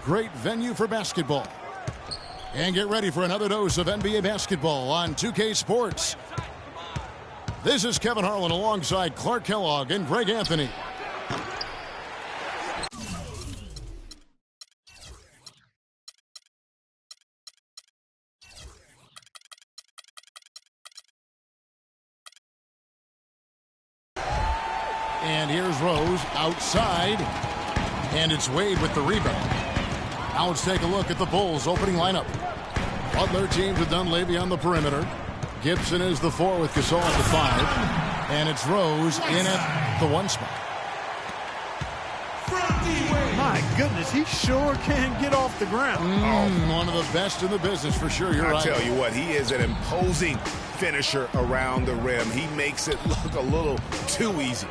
great venue for basketball. And get ready for another dose of NBA basketball on 2K Sports. This is Kevin Harlan alongside Clark Kellogg and Greg Anthony. And here's Rose outside. And it's Wade with the rebound. Now let's take a look at the Bulls opening lineup. Butler teams with Dunleavy on the perimeter. Gibson is the 4 with Gasol at the 5. And it's Rose in at the 1 spot. My goodness, he sure can get off the ground. One of the best in the business for sure. You're right. I tell you what, he is an imposing finisher around the rim. He makes it look a little too easy.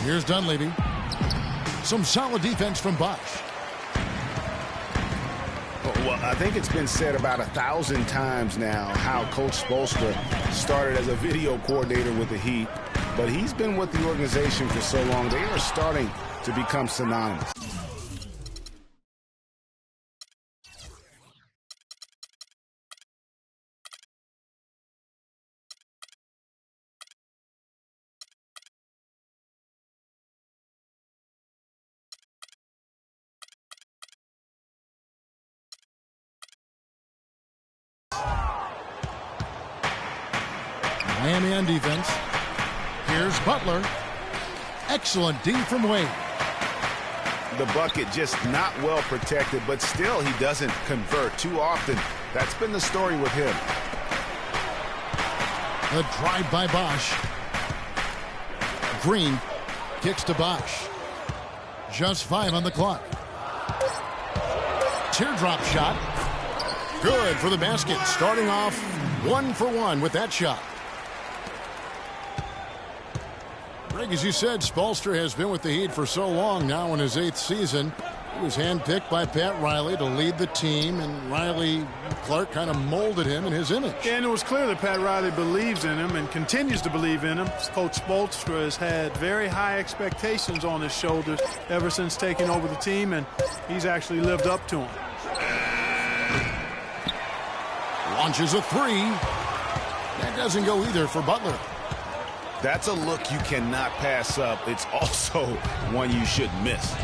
Here's Dunleavy. Some solid defense from Bosh. Well, I think it's been said about 1,000 times now how Coach Spoelstra started as a video coordinator with the Heat, but he's been with the organization for so long, they are starting to become synonymous. Miami on defense. Here's Butler. Excellent D from Wade. The bucket just not well protected, but still he doesn't convert too often. That's been the story with him. The drive by Bosh. Green kicks to Bosh. Just 5 on the clock. Teardrop shot. Good for the basket. Starting off 1 for 1 with that shot. Greg, as you said, Spoelstra has been with the Heat for so long now in his 8th season. He was handpicked by Pat Riley to lead the team, and Clark kind of molded him in his image. Yeah, and it was clear that Pat Riley believes in him and continues to believe in him. Coach Spoelstra has had very high expectations on his shoulders ever since taking over the team, and he's actually lived up to them. Launches a 3. That doesn't go either for Butler. That's a look you cannot pass up. It's also one you shouldn't miss.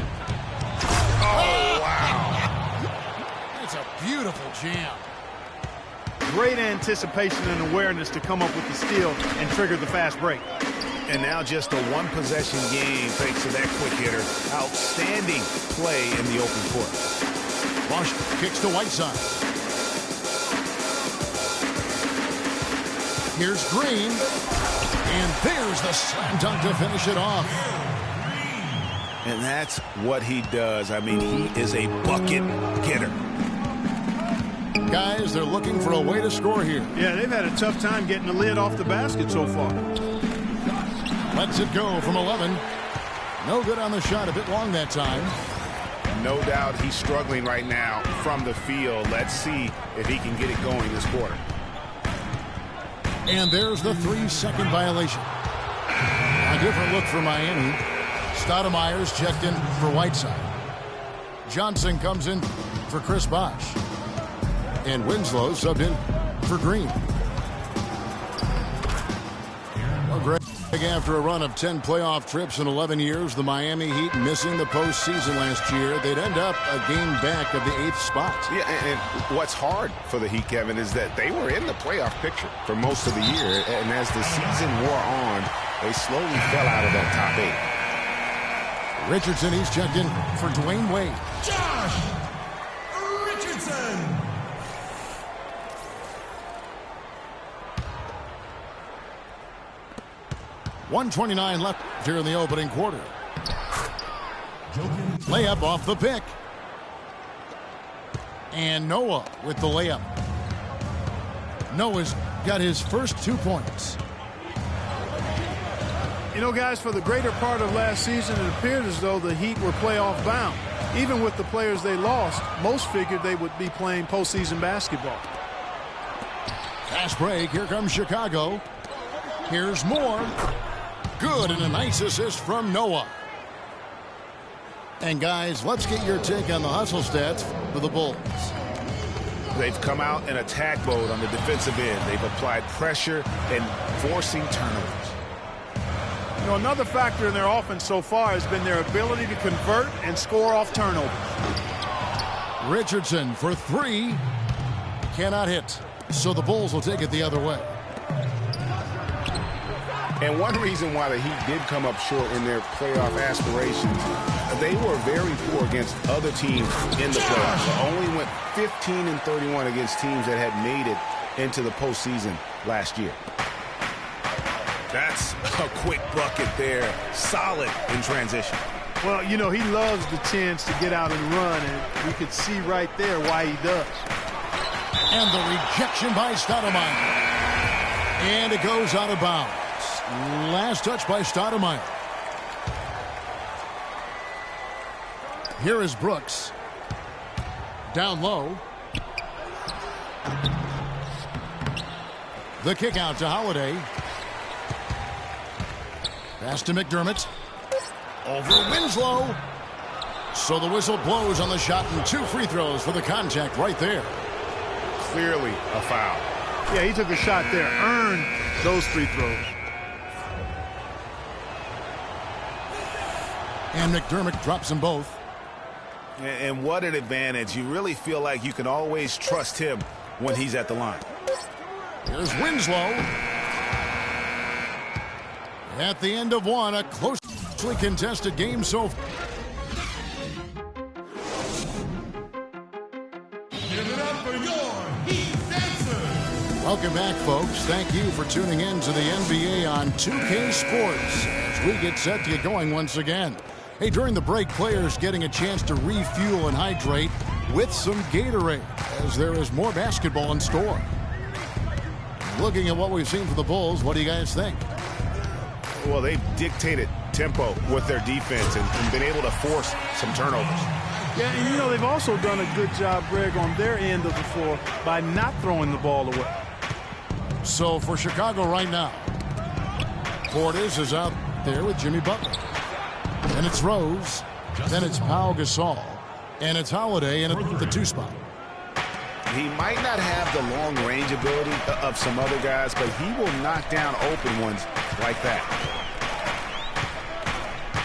Oh, wow. It's a beautiful jam. Great anticipation and awareness to come up with the steal and trigger the fast break. And now just a one-possession game thanks to that quick hitter. Outstanding play in the open court. Bosh kicks to Whiteside. Here's Green. And there's the slam dunk to finish it off. And that's what he does. I mean, he is a bucket getter. Guys, they're looking for a way to score here. Yeah, they've had a tough time getting the lid off the basket so far. Lets it go from 11. No good on the shot, a bit long that time. No doubt he's struggling right now from the field. Let's see if he can get it going this quarter. And there's the 3-second violation. A different look for Miami. Stoudemire's checked in for Whiteside. Johnson comes in for Chris Bosh. And Winslow subbed in for Green. Well, Greg, after a run of 10 playoff trips in 11 years, the Miami Heat missing the postseason last year, they'd end up a game back of the 8th spot. Yeah, and what's hard for the Heat, Kevin, is that they were in the playoff picture for most of the year, and as the season wore on, they slowly fell out of that top 8. Richardson, he's checked in for Dwayne Wade. Josh Richardson. .129 left here in the opening quarter. Layup off the pick. And Noah with the layup. Noah's got his first 2 points. You know, guys, for the greater part of last season, it appeared as though the Heat were playoff bound. Even with the players they lost, most figured they would be playing postseason basketball. Fast break. Here comes Chicago. Here's Moore. Good, and a nice assist from Noah. And guys, let's get your take on the hustle stats for the Bulls. They've come out in attack mode on the defensive end. They've applied pressure and forcing turnovers. You know, another factor in their offense so far has been their ability to convert and score off turnovers. Richardson for three. Cannot hit. So the Bulls will take it the other way. And one reason why the Heat did come up short in their playoff aspirations, they were very poor against other teams in the playoffs. They only went 15-31 against teams that had made it into the postseason last year. That's a quick bucket there. Solid in transition. Well, you know, he loves the chance to get out and run, and we could see right there why he does. And the rejection by Stoudemire. And it goes out of bounds. Last touch by Stoudemire. Here is Brooks. Down low. The kick out to Holiday. Pass to McDermott. Over Winslow. So the whistle blows on the shot and 2 free throws for the contact right there. Clearly a foul. Yeah, he took a shot there. Earned those free throws. And McDermott drops them both. And what an advantage. You really feel like you can always trust him when he's at the line. Here's Winslow. At the end of one, a closely contested game so far. Give it up for your Heat dancers. Welcome back, folks. Thank you for tuning in to the NBA on 2K Sports as we get set to get going once again. Hey, during the break, players getting a chance to refuel and hydrate with some Gatorade as there is more basketball in store. Looking at what we've seen for the Bulls, what do you guys think? Well, they've dictated tempo with their defense and been able to force some turnovers. Yeah, and you know, they've also done a good job, Greg, on their end of the floor by not throwing the ball away. So for Chicago right now, Portis is out there with Jimmy Butler. Then it's Rose. Then it's Pau Gasol. And it's Holiday in the 2 spot. He might not have the long-range ability of some other guys, but he will knock down open ones like that.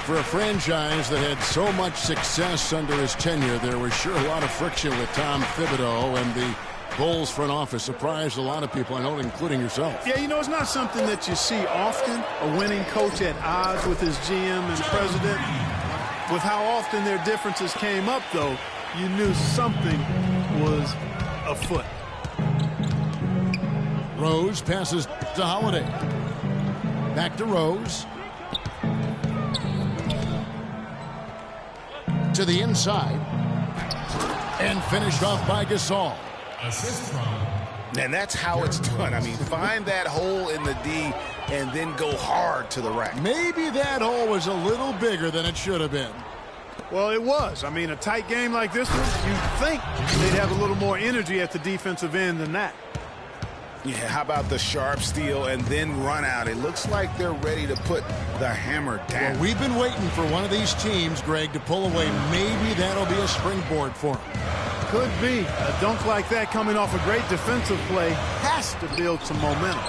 For a franchise that had so much success under his tenure, there was sure a lot of friction with Tom Thibodeau, and the Bulls front office surprised a lot of people, I know, including yourself. Yeah, you know, it's not something that you see often, a winning coach at odds with his GM and president. With how often their differences came up, though, you knew something was afoot. Rose passes to Holiday. Back to Rose. To the inside. And finished off by Gasol. Assist from. And that's how it's done. I mean, find that hole in the D and then go hard to the rack. Maybe that hole was a little bigger than it should have been. Well, it was. I mean, a tight game like this one, you'd think they'd have a little more energy at the defensive end than that. Yeah, how about the sharp steal and then run out? It looks like they're ready to put the hammer down. Well, we've been waiting for one of these teams, Greg, to pull away. Maybe that'll be a springboard for them. Could be. A dunk like that coming off a great defensive play has to build some momentum.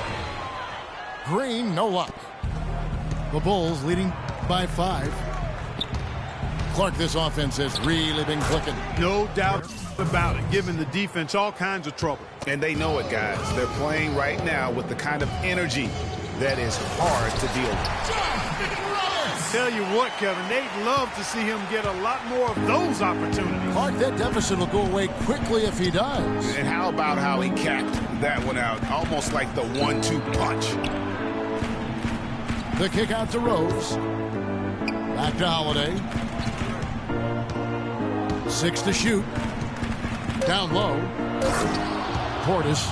Green, no luck. The Bulls leading by 5. Clark, this offense has really been clicking. No doubt about it, giving the defense all kinds of trouble. And they know it, guys. They're playing right now with the kind of energy that is hard to deal with. Tell you what, Kevin, they'd love to see him get a lot more of those opportunities. Clark, that deficit will go away quickly if he does. And how about how he capped that one out? Almost like the 1-2 punch. The kick out to Rose. Back to Holiday. 6 to shoot. Down low. Portis.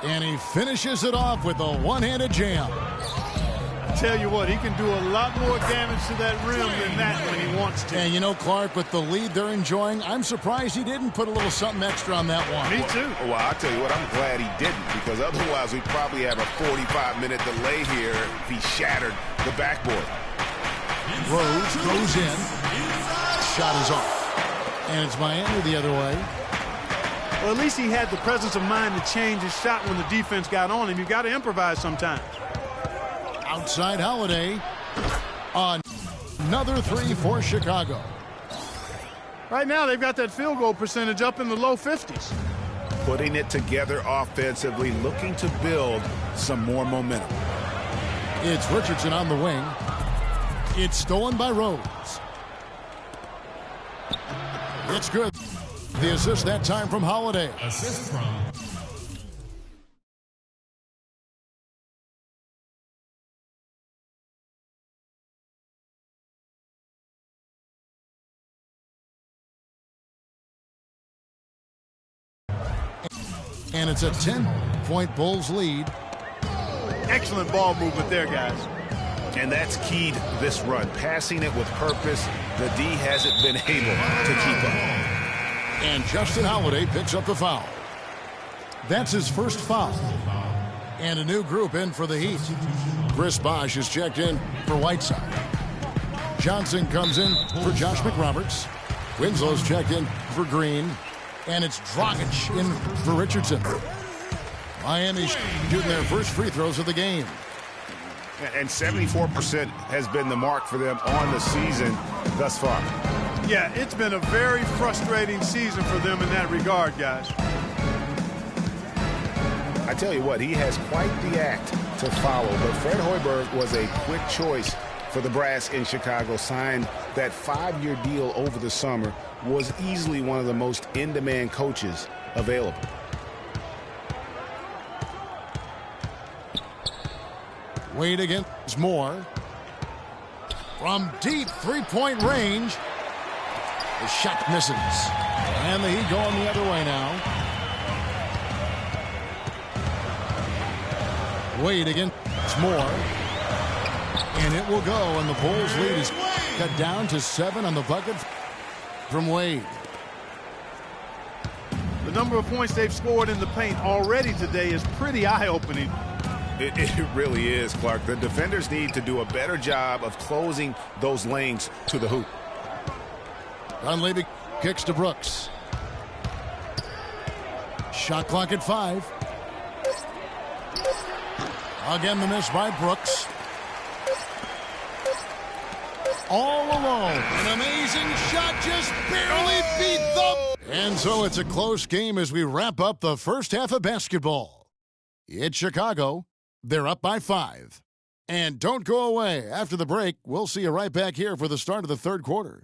And he finishes it off with a one-handed jam. Tell you what, he can do a lot more damage to that rim than that when he wants to. And you know, Clark, with the lead they're enjoying, I'm surprised he didn't put a little something extra on that one. Me too. Well, I'll tell you what, I'm glad he didn't, because otherwise we'd probably have a 45-minute delay here if he shattered the backboard. Rose goes in. shot is off. And it's Miami the other way. Well, at least he had the presence of mind to change his shot when the defense got on him. You've got to improvise sometimes. Outside Holiday. Another three for Chicago. Right now, they've got that field goal percentage up in the low 50s. Putting it together offensively, looking to build some more momentum. It's Richardson on the wing. It's stolen by Rhodes. It's good. The assist that time from Holiday. Assist from And it's a 10-point Bulls lead. Excellent ball movement there, guys. And that's keyed this run. Passing it with purpose. The D hasn't been able to keep up. And Justin Holiday picks up the foul. That's his first foul. And a new group in for the Heat. Chris Bosh is checked in for Whiteside. Johnson comes in for Josh McRoberts. Winslow's checked in for Green. And it's Dragic in for Richardson. Miami shooting their first free throws of the game. And 74% has been the mark for them on the season thus far. Yeah, it's been a very frustrating season for them in that regard, guys. I tell you what, he has quite the act to follow. But Fred Hoiberg was a quick choice for the brass in Chicago. Signed that 5-year deal over the summer. Was easily one of the most in-demand coaches available. Wade against Moore. From deep three-point range. The shot misses. And the Heat going the other way now. Wade against Moore. And it will go, and the Bulls lead is cut down to 7 on the bucket from Wade. The number of points they've scored in the paint already today is pretty eye-opening. It really is, Clark. The defenders need to do a better job of closing those lanes to the hoop. Dunleavy kicks to Brooks. Shot clock at 5. Again, the miss by Brooks. All alone. An amazing shot, just barely beat them. And so it's a close game as we wrap up the first half of basketball. It's Chicago. They're up by 5. And don't go away. After the break, we'll see you right back here for the start of the third quarter.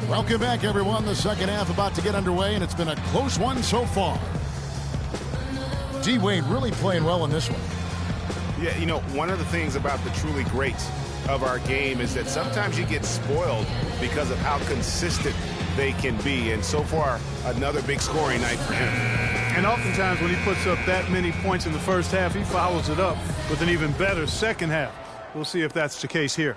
Welcome back, everyone. The second half about to get underway, and it's been a close one so far. D-Wade really playing well in this one. Yeah, you know, one of the things about the truly greats of our game is that sometimes you get spoiled because of how consistent they can be. And so far, another big scoring night for him. And oftentimes when he puts up that many points in the first half, he follows it up with an even better second half. We'll see if that's the case here.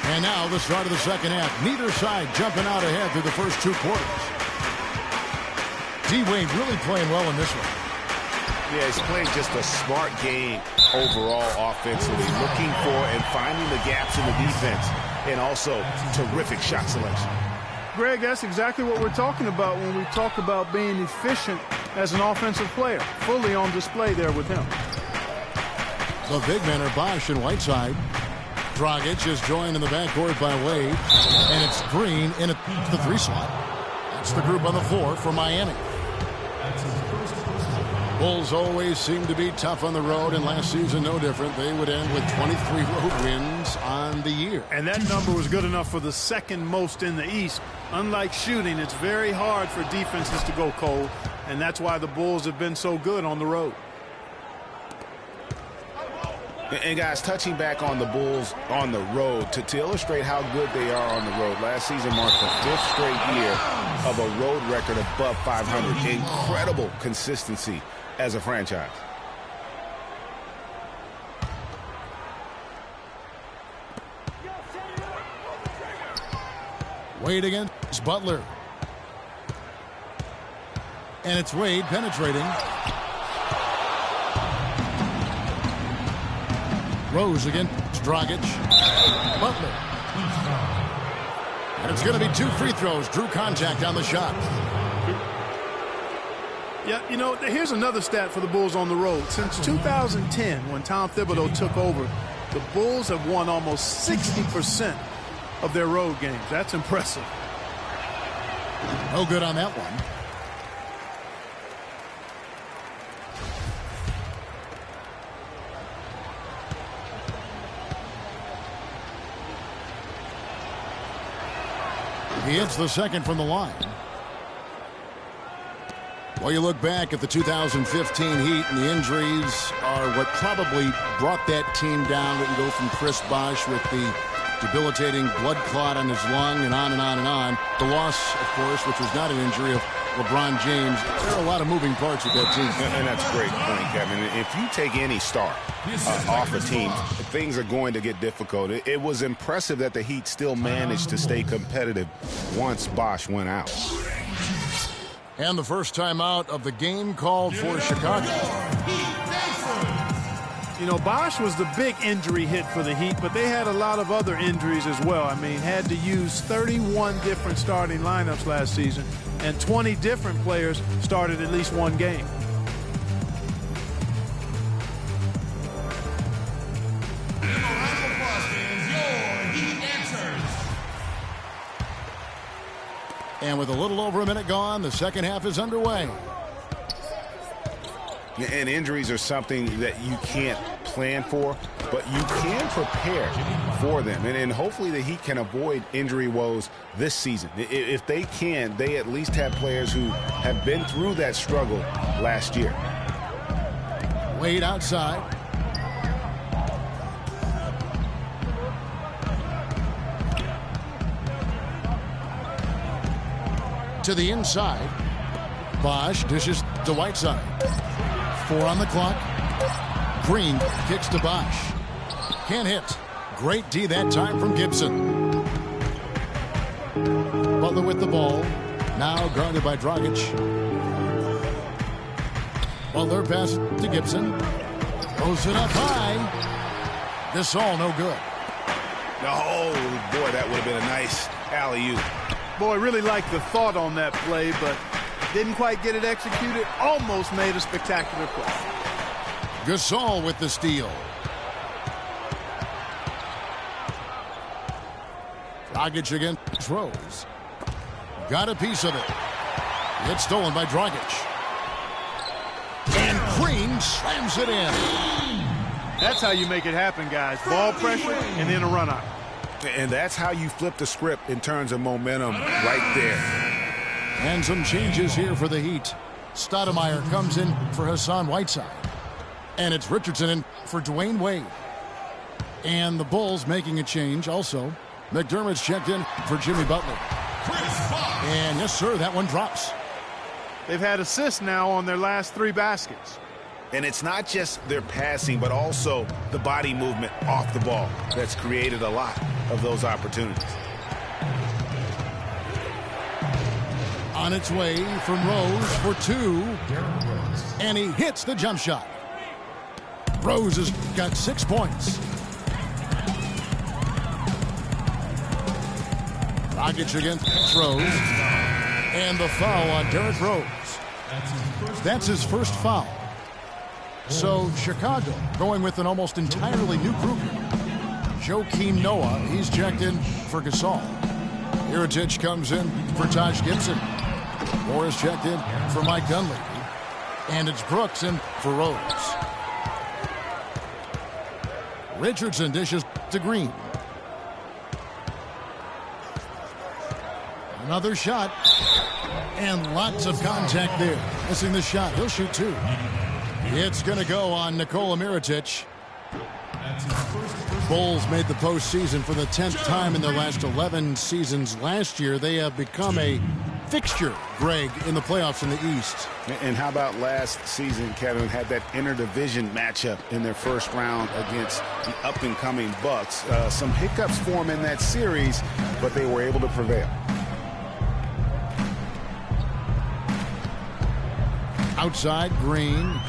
And now the start of the second half. Neither side jumping out ahead through the first 2 quarters. D-Wade really playing well in this one. Yeah, he's playing just a smart game overall offensively, looking for and finding the gaps in the defense, and also terrific shot selection. Greg, that's exactly what we're talking about when we talk about being efficient as an offensive player. Fully on display there with him. The big men are Bosh and Whiteside. Dragic is joined in the backcourt by Wade. And it's Green in the 3 slot. That's the group on the floor for Miami. Bulls always seem to be tough on the road, and last season no different. They would end with 23 road wins on the year. And that number was good enough for the second most in the East. Unlike shooting, it's very hard for defenses to go cold, and that's why the Bulls have been so good on the road. And guys, touching back on the Bulls on the road, to illustrate how good they are on the road, last season marked the 5th straight year of a road record above 500. Incredible consistency as a franchise. Wade against Butler. And it's Wade penetrating. Rose against Dragic. Butler. And it's going to be 2 free throws. Drew contact on the shot. Yeah, you know, here's another stat for the Bulls on the road. Since 2010, when Tom Thibodeau took over, the Bulls have won almost 60% of their road games. That's impressive. No good on that one. He hits the second from the line. Well, you look back at the 2015 Heat, and the injuries are what probably brought that team down. Let you go from Chris Bosh with the debilitating blood clot on his lung and on and on and on. The loss, of course, which was not an injury, of LeBron James. There are a lot of moving parts with that team. And that's a great point, Kevin. If you take any star off a team, things are going to get difficult. It was impressive that the Heat still managed to stay competitive once Bosh went out. And the first time out of the game called for Chicago. You know, Bosh was the big injury hit for the Heat, but they had a lot of other injuries as well. I mean, had to use 31 different starting lineups last season, and 20 different players started at least one game. And with a little over a minute gone, the second half is underway. And injuries are something that you can't plan for, but you can prepare for them. And hopefully the Heat can avoid injury woes this season. If they can, they at least have players who have been through that struggle last year. Wade outside. To the inside. Bosh dishes to Whiteside. 4 on the clock. Green kicks to Bosh. Can't hit. Great D that time from Gibson. Butler with the ball. Now guarded by Dragic. Butler passes to Gibson. Throws it up high. This all no good. Oh, boy, that would have been a nice alley-oop. Boy, really liked the thought on that play, but didn't quite get it executed. Almost made a spectacular play. Gasol with the steal. Dragic against Rose. Got a piece of it. It's stolen by Dragic. And Green slams it in. That's how you make it happen, guys. Ball pressure and then a run out. And that's how you flip the script in terms of momentum right there. And some changes here for the Heat. Stoudemire comes in for Hassan Whiteside. And it's Richardson in for Dwayne Wade. And the Bulls making a change also. McDermott's checked in for Jimmy Butler. And yes, sir, that one drops. They've had assists now on their last 3 baskets. And it's not just their passing, but also the body movement off the ball that's created a lot of those opportunities. On its way from Rose for 2. And he hits the jump shot. Rose has got 6 points. Dragic against Rose. And the foul on Derrick Rose. That's his first foul. So Chicago going with an almost entirely new group here. Joakim Noah, he's checked in for Gasol. Mirotic comes in for Taj Gibson. Morris checked in for Mike Dunleavy. And it's Brooks in for Rose. Richardson dishes to Green. Another shot. And lots of contact there. Missing the shot. He'll shoot 2. It's going to go on Nikola Mirotic. Bulls made the postseason for the 10th time in their last 11 seasons. Last year, they have become a fixture, Greg, in the playoffs in the East. And how about last season, Kevin, had that interdivision matchup in their first round against the up-and-coming Bucks. Some hiccups for them in that series, but they were able to prevail. Outside, Green.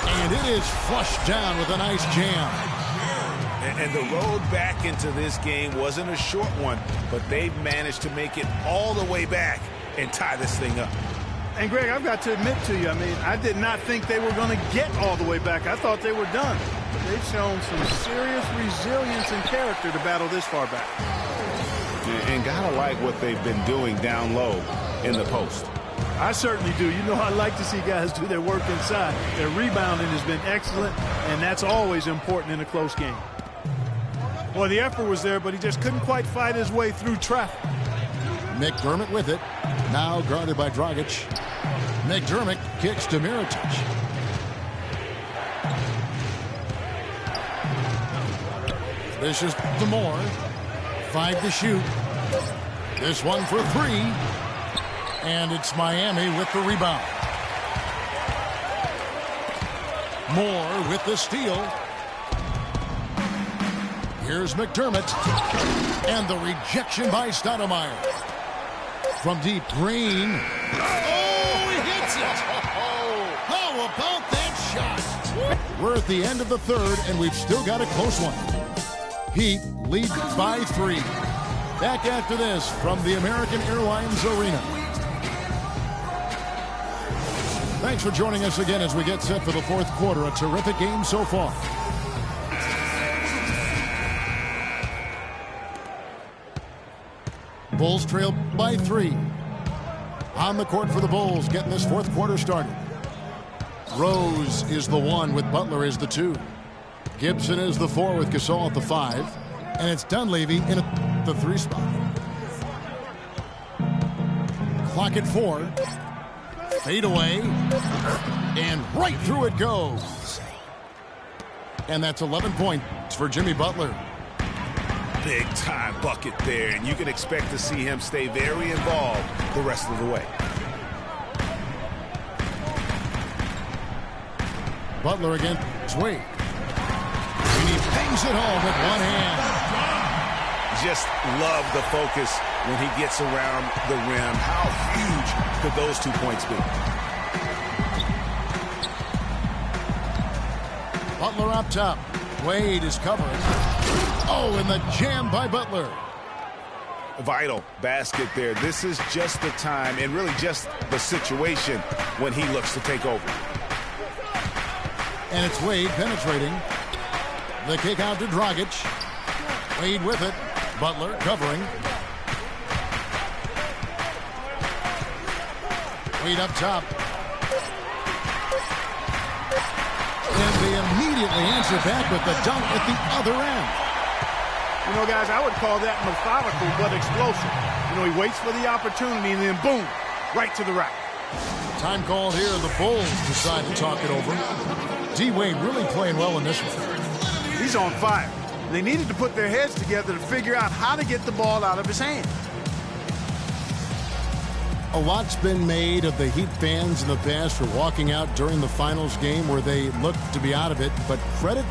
And it is flushed down with a nice jam. And the road back into this game wasn't a short one, but they've managed to make it all the way back and tie this thing up. And, Greg, I've got to admit to you, I did not think they were going to get all the way back. I thought they were done. But they've shown some serious resilience and character to battle this far back. And gotta like what they've been doing down low in the post. I certainly do. You know, I like to see guys do their work inside. Their rebounding has been excellent, and that's always important in a close game. Well, the effort was there, but he just couldn't quite fight his way through traffic. McDermott with it. Now guarded by Dragic. McDermott kicks to Mirotic. This is to Moore. 5 to shoot. This one for 3. And it's Miami with the rebound. Moore with the steal. Here's McDermott. And the rejection by Stoudemire. From deep, Green. Oh, he hits it! How about that shot? We're at the end of the third, and we've still got a close one. Heat lead by 3. Back after this from the American Airlines Arena. Thanks for joining us again as we get set for the fourth quarter. A terrific game so far. Bulls trail by 3. On the court for the Bulls, getting this fourth quarter started. Rose is the 1 with Butler as the 2. Gibson is the 4 with Gasol at the 5. And it's Dunleavy in the 3 spot. Clock at 4. Fade away. And right through it goes. And that's 11 points for Jimmy Butler. Big time bucket there, and you can expect to see him stay very involved the rest of the way. Butler against Wade. And he bangs it home with one hand. Just love the focus when he gets around the rim. How huge could those 2 points be? Butler up top. Wade is covered. Oh, and the jam by Butler. Vital basket there. This is just the time and really just the situation when he looks to take over. And it's Wade penetrating. The kick out to Dragic. Wade with it. Butler covering. Wade up top. And they immediately answer back with the dunk at the other end. You know, guys, I would call that methodical but explosive. You know, he waits for the opportunity and then boom, right to the rack. Time called here. The Bulls decide to talk it over. D-Wade really playing well in this one. He's on fire. They needed to put their heads together to figure out how to get the ball out of his hand. A lot's been made of the Heat fans in the past for walking out during the finals game where they looked to be out of it. But credit,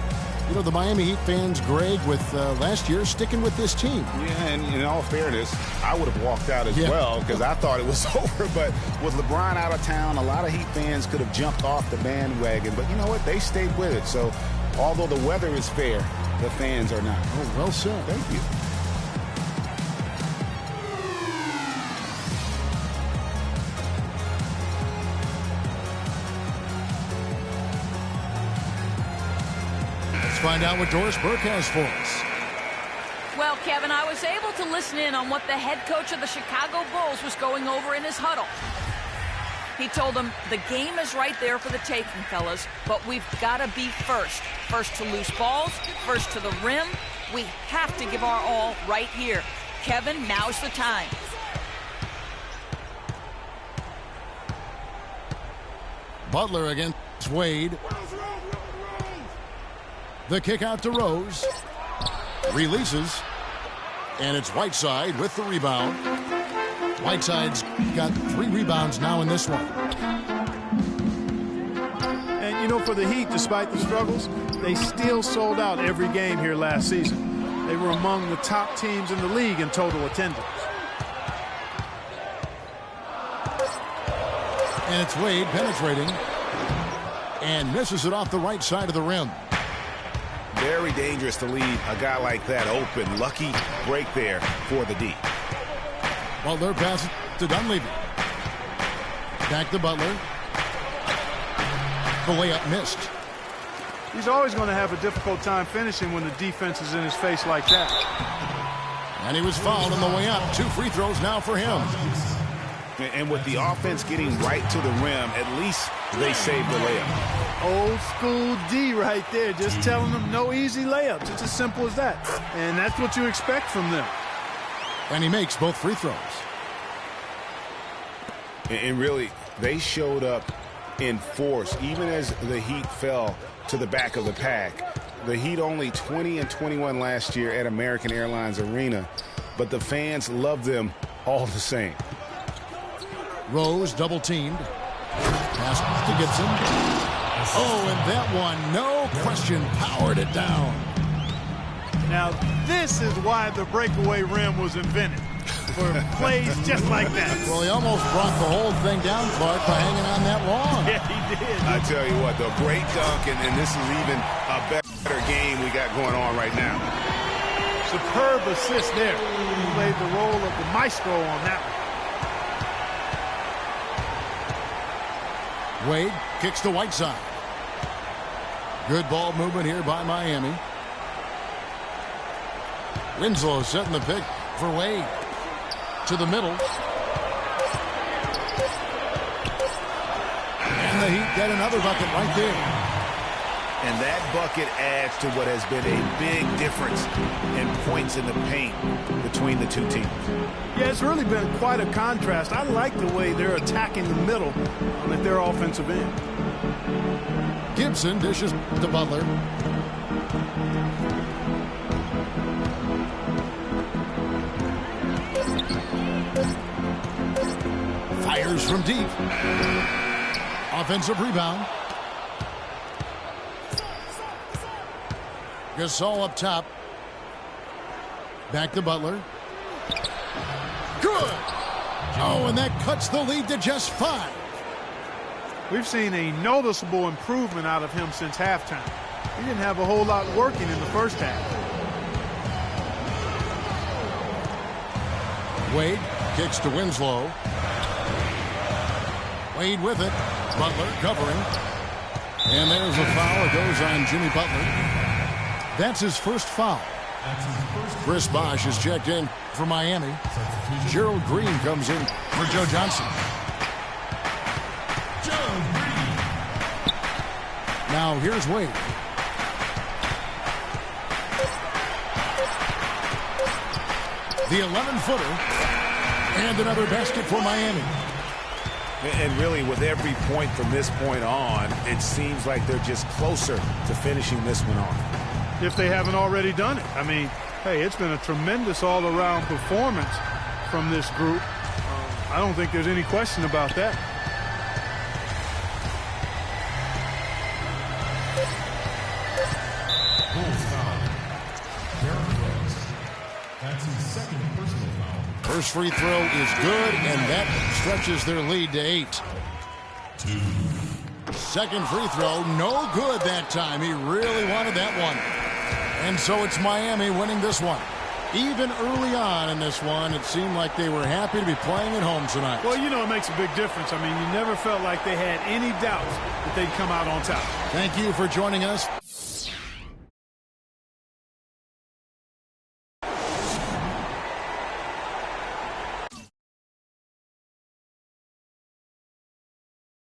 you know, the Miami Heat fans, Greg, with last year sticking with this team. Yeah, and in all fairness, I would have walked out as well because I thought it was over. But with LeBron out of town, a lot of Heat fans could have jumped off the bandwagon. But you know what? They stayed with it. So although the weather is fair, the fans are not. Oh, well said. Thank you. Find out what Doris Burke has for us. Well, Kevin, I was able to listen in on what the head coach of the Chicago Bulls was going over in his huddle. He told them, the game is right there for the taking, fellas, but we've got to be first. First to loose balls, first to the rim. We have to give our all right here. Kevin, now's the time. Butler against Wade. The kick out to Rose. Releases. And it's Whiteside with the rebound. Whiteside's got 3 rebounds now in this one. And, you know, for the Heat, despite the struggles, they still sold out every game here last season. They were among the top teams in the league in total attendance. And it's Wade penetrating and misses it off the right side of the rim. Very dangerous to leave a guy like that open. Lucky break there for the D. Butler passes to Dunleavy. Back to Butler. The layup missed. He's always going to have a difficult time finishing when the defense is in his face like that. And he was fouled on the way up. 2 free throws now for him. And with the offense getting right to the rim, at least they saved the layup. Old school D right there, just telling them no easy layups. It's as simple as that. And that's what you expect from them. And he makes both free throws. And really, they showed up in force, even as the Heat fell to the back of the pack. The Heat only 20-21 last year at American Airlines Arena, but the fans love them all the same. Rose double teamed. Pass to Gibson. Oh, and that one, no question, powered it down. Now, this is why the breakaway rim was invented. For plays just like that. Well, he almost brought the whole thing down, Clark, by hanging on that long. Yeah, he did. I tell you what, the great dunk, and this is even a better game we got going on right now. Superb assist there. He played the role of the maestro on that one. Wade kicks to Whiteside. Good ball movement here by Miami. Winslow setting the pick for Wade. To the middle. And the Heat get another bucket right there. And that bucket adds to what has been a big difference in points in the paint between the two teams. Yeah, it's really been quite a contrast. I like the way they're attacking the middle at their offensive end. Gibson dishes to Butler. Fires from deep. Offensive rebound. Gasol up top. Back to Butler. Good. Oh, and that cuts the lead to just 5. We've seen a noticeable improvement out of him since halftime. He didn't have a whole lot working in the first half. Wade kicks to Winslow. Wade with it. Butler covering. And there's a foul. It goes on Jimmy Butler. That's his first foul. Chris Bosh is checked in for Miami. Gerald Green comes in for Joe Johnson. Now here's Wade. The 11-footer. And another basket for Miami. And really, with every point from this point on, it seems like they're just closer to finishing this one off. If they haven't already done it. I mean, hey, it's been a tremendous all-around performance from this group. I don't think there's any question about that. That's his second personal foul. First free throw is good, and that stretches their lead to 8. 2. Second free throw, no good that time. He really wanted that one. And so it's Miami winning this one. Even early on in this one, it seemed like they were happy to be playing at home tonight. Well, you know, it makes a big difference. I mean, you never felt like they had any doubts that they'd come out on top. Thank you for joining us.